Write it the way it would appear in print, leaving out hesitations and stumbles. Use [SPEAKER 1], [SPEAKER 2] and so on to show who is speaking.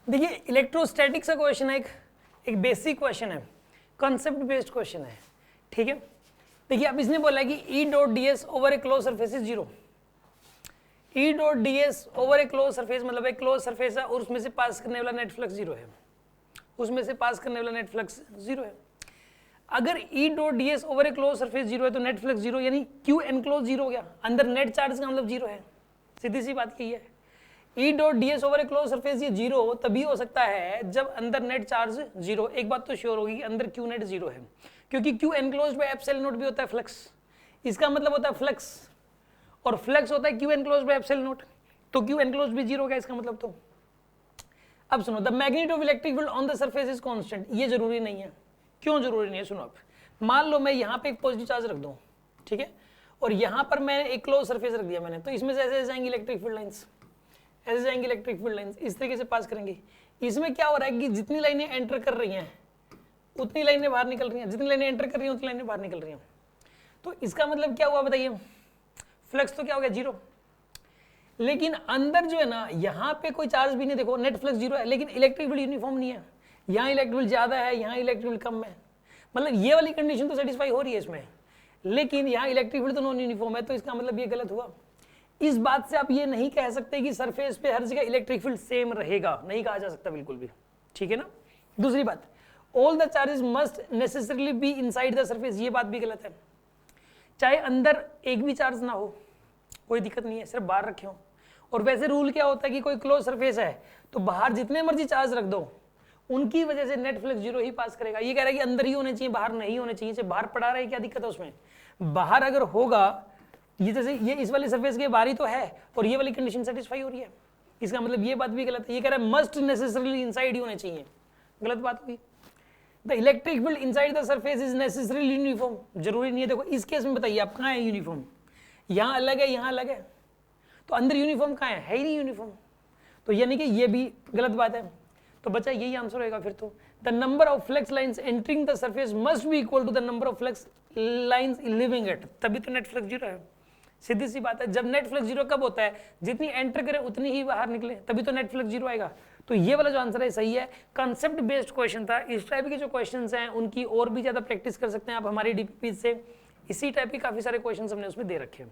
[SPEAKER 1] देखिए इलेक्ट्रोस्टैटिक्स का क्वेश्चन है, एक बेसिक क्वेश्चन है, कॉन्सेप्ट बेस्ड क्वेश्चन है, ठीक है। देखिए अब इसने बोला है कि ई dot D S over A close surface is zero. E dot D S over A close surface मतलब एक क्लोज सरफेस है और उसमें से पास करने वाला नेट फ्लक्स जीरो है, उसमें से पास करने वाला नेट फ्लक्स जीरो है। अगर E dot D S over A close surface zero है तो नेट फ्लक्स जीरो, यानी क्यू एनक्लोज जीरो हो गया, अंदर नेट चार्ज का मतलब जीरो है, सीधी सी बात यही है। E dot D S over A close surface ये जीरो तभी हो सकता है जब अंदर नेट चार्ज जीरो। एक बात तो श्योर होगी, अंदर क्यू नेट जीरो है, क्योंकि Q enclose by epsilon not भी होता है फ्लक्स, इसका मतलब होता है फ्लक्स, और फ्लक्स होता है Q enclose by epsilon not, तो क्यू एनक्लोज भी जीरो हो गया इसका मतलब। तो अब सुनो, the magnitude of electric field on the surface is constant. ये जरूरी नहीं है, क्यों जरूरी नहीं है, सुनो। आप मान लो मैं यहाँ पे एक पॉजिटिव चार्ज रख दूं, ठीक है, और यहाँ पर मैं एक क्लोज सरफेस रख दिया मैंने, तो इसमें से ऐसे जाएंगी इलेक्ट्रिक फील्ड लाइंस, ऐसे जाएंगी इलेक्ट्रिक फील्ड लाइंस, इस तरीके से पास करेंगे। इसमें क्या हो रहा है कि जितनी लाइनें एंटर कर रही हैं उतनी लाइनें बाहर निकल रही हैं, जितनी लाइनें एंटर कर रही हैं उतनी लाइनें बाहर निकल रही हैं। तो इसका मतलब क्या हुआ बताइए, फ्लक्स तो क्या हो गया, जीरो। लेकिन अंदर जो है ना, यहाँ पे कोई चार्ज भी नहीं, देखो नेट फ्लक्स जीरो है, लेकिन इलेक्ट्रिक फील्ड यूनिफॉर्म नहीं है, यहाँ इलेक्ट्रिक फील्ड ज्यादा है, यहाँ इलेक्ट्रिक फील्ड कम है, मतलब ये वाली कंडीशन तो सेटिस्फाई हो रही है इसमें, लेकिन यहाँ इलेक्ट्रिक फील्ड तो नॉन यूनिफॉर्म है, तो इसका मतलब ये गलत हुआ। इस बात से आप ये नहीं कह सकते कि सरफेस पे हर जगह इलेक्ट्रिक फील्ड सेम रहेगा, नहीं कहा जा सकता बिल्कुल भी, ठीक है ना। दूसरी बात, all the charges must necessarily be inside the surface, ये बात भी गलत है। चाहे अंदर एक भी चार्ज ना हो कोई दिक्कत नहीं है, सिर्फ बाहर रखे हो। और वैसे रूल क्या होता है कि कोई क्लोज सरफेस है तो बाहर जितने मर्जी चार्ज रख दो, उनकी वजह से नेट फ्लक्स जीरो ही पास करेगा। ये कह रहा है कि अंदर ही होने चाहिए, बाहर नहीं होने चाहिए, चाहे बाहर पड़ा रहे, क्या दिक्कत है उसमें। बाहर अगर होगा, ये जैसे ये इस वाली सरफेस के बाहर ही तो है और ये वाली कंडीशन सेटिस्फाई हो रही है, इसका मतलब ये बात भी गलत है। ये कह रहा है मस्ट नेसेसरली इनसाइड ही होने चाहिए, गलत बात हुई। The electric field inside the surface is necessarily uniform, जरूरी नहीं है। देखो इस केस में बताइए आप कहाँ है यूनिफॉर्म, यहाँ अलग है, यहाँ अलग है, तो अंदर यूनिफॉर्म कहाँ है ही नहीं यूनिफॉर्म, तो यानी कि ये भी गलत बात है। तो बच्चा यही आंसर होगा फिर। तो the number of flux lines entering the surface must be equal to the number of flux lines living it, तभी तो नेट फ्लक्स जीरो है, सीधी सी बात है। जब नेट फ्लक्स जीरो कब होता है, जितनी एंटर करे उतनी ही बाहर निकले, तभी तो नेट फ्लक्स जीरो आएगा। तो ये वाला जो आंसर है सही है, कॉन्सेप्ट बेस्ड क्वेश्चन था। इस टाइप के जो क्वेश्चंस हैं उनकी और भी ज्यादा प्रैक्टिस कर सकते हैं आप हमारी डीपीपी से, इसी टाइप के काफी सारे क्वेश्चंस हमने उसमें दे रखे हैं।